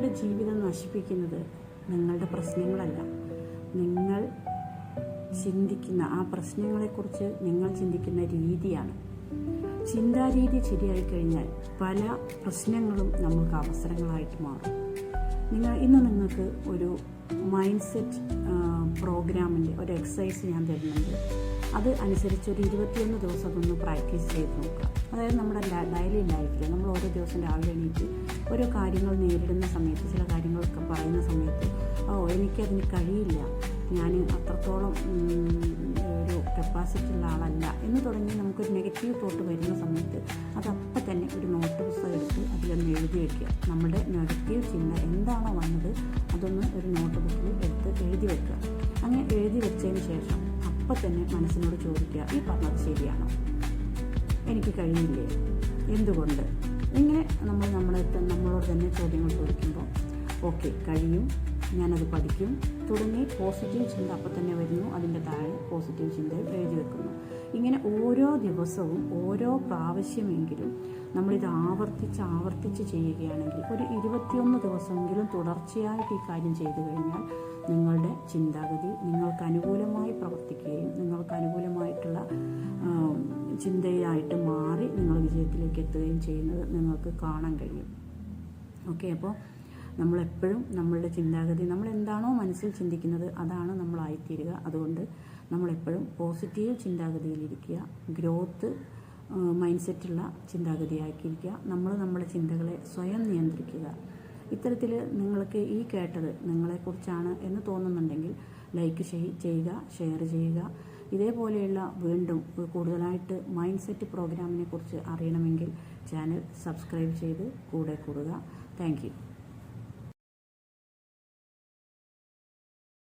നിങ്ങളുടെ ജീവിതം നശിപ്പിക്കുന്നത് നിങ്ങളുടെ പ്രശ്നങ്ങളല്ല, നിങ്ങൾ ചിന്തിക്കുന്ന ആ പ്രശ്നങ്ങളെക്കുറിച്ച് നിങ്ങൾ ചിന്തിക്കുന്ന രീതിയാണ്. ചിന്താരീതി ശരിയായി കഴിഞ്ഞാൽ പല പ്രശ്നങ്ങളും നമുക്ക് അവസരങ്ങളായിട്ട് മാറും. നിങ്ങൾക്ക് ഒരു മൈൻഡ് സെറ്റ് പ്രോഗ്രാമിൻ്റെ ഒരു എക്സസൈസ് ഞാൻ തരുന്നുണ്ട്. അത് അനുസരിച്ച് ഒരു 21 ദിവസം അതൊന്ന് പ്രാക്ടീസ് ചെയ്ത് നോക്കുക. അതായത് നമ്മുടെ ഡെയിലി ലൈഫിൽ നമ്മൾ ഓരോ ദിവസം രാവിലെ എണീറ്റ് ഓരോ കാര്യങ്ങൾ നേരിടുന്ന സമയത്ത്, ചില കാര്യങ്ങളൊക്കെ പറയുന്ന സമയത്ത് എനിക്കതിന് കഴിയില്ല, ഞാൻ അത്രത്തോളം ഒരു കപ്പാസിറ്റി ഉള്ള ആളല്ല എന്ന് തുടങ്ങി നമുക്കൊരു നെഗറ്റീവ് തോട്ട് വരുന്ന സമയത്ത് അതപ്പം തന്നെ ഒരു നോട്ട് പുസ്തകം എടുത്ത് അതിലൊന്ന് എഴുതി വയ്ക്കുക. നമ്മുടെ നെഗറ്റീവ് ചിന്ത എന്താണോ വന്നത് അതൊന്ന് ഒരു നോട്ട് ബുക്കിൽ എടുത്ത് എഴുതി വെക്കുക. അങ്ങനെ എഴുതി വെച്ചതിന് ശേഷം അപ്പം തന്നെ മനസ്സിനോട് ചോദിക്കുക, ഈ പറഞ്ഞത് ശരിയാണോ, എനിക്ക് കഴിയില്ലേ, എന്തുകൊണ്ട്? ഇങ്ങനെ നമ്മളോട് തന്നെ ചോദ്യങ്ങൾ ചോദിക്കുമ്പോൾ ഓക്കെ കഴിയും, ഞാനത് പഠിക്കും തുടങ്ങി പോസിറ്റീവ് ചിന്ത അപ്പം തന്നെ വരുന്നു. അതിൻ്റെ താഴെ പോസിറ്റീവ് ചിന്ത എഴുതി വെക്കുന്നു. ഇങ്ങനെ ഓരോ ദിവസവും ഓരോ പ്രാവശ്യമെങ്കിലും നമ്മളിത് ആവർത്തിച്ച് ചെയ്യുകയാണെങ്കിൽ ഒരു 21 ദിവസമെങ്കിലും തുടർച്ചയായിട്ട് ഈ കാര്യം ചെയ്തു കഴിഞ്ഞാൽ നിങ്ങളുടെ ചിന്താഗതി നിങ്ങൾക്ക് അനുകൂലമായി പ്രവർത്തിക്കുകയും നിങ്ങൾക്ക് അനുകൂലമായിട്ടുള്ള ചിന്തയായിട്ട് മാറി നിങ്ങൾ വിജയത്തിലേക്ക് എത്തുകയും ചെയ്യുന്നത് നിങ്ങൾക്ക് കാണാൻ കഴിയും. ഓക്കെ, അപ്പോൾ നമ്മളെപ്പോഴും നമ്മളുടെ ചിന്താഗതി, നമ്മൾ എന്താണോ മനസ്സിൽ ചിന്തിക്കുന്നത് അതാണ് നമ്മളായിത്തീരുക. അതുകൊണ്ട് നമ്മളെപ്പോഴും പോസിറ്റീവ് ചിന്താഗതിയിലിരിക്കുക, ഗ്രോത്ത് മൈൻഡ് സെറ്റുള്ള ചിന്താഗതിയാക്കിയിരിക്കുക. നമ്മുടെ ചിന്തകളെ സ്വയം നിയന്ത്രിക്കുക. ഇത്തരത്തിൽ നിങ്ങൾക്ക് ഈ കേട്ടത് നിങ്ങളെക്കുറിച്ചാണ് എന്ന് തോന്നുന്നുണ്ടെങ്കിൽ ലൈക്ക് ചെയ്യുക, ഷെയർ ചെയ്യുക. ഇതേപോലെയുള്ള വീണ്ടും കൂടുതലായിട്ട് മൈൻഡ് സെറ്റ് പ്രോഗ്രാമിനെ കുറിച്ച് അറിയണമെങ്കിൽ ചാനൽ സബ്സ്ക്രൈബ് ചെയ്ത് കൂടെ കൂടുക. Thank you.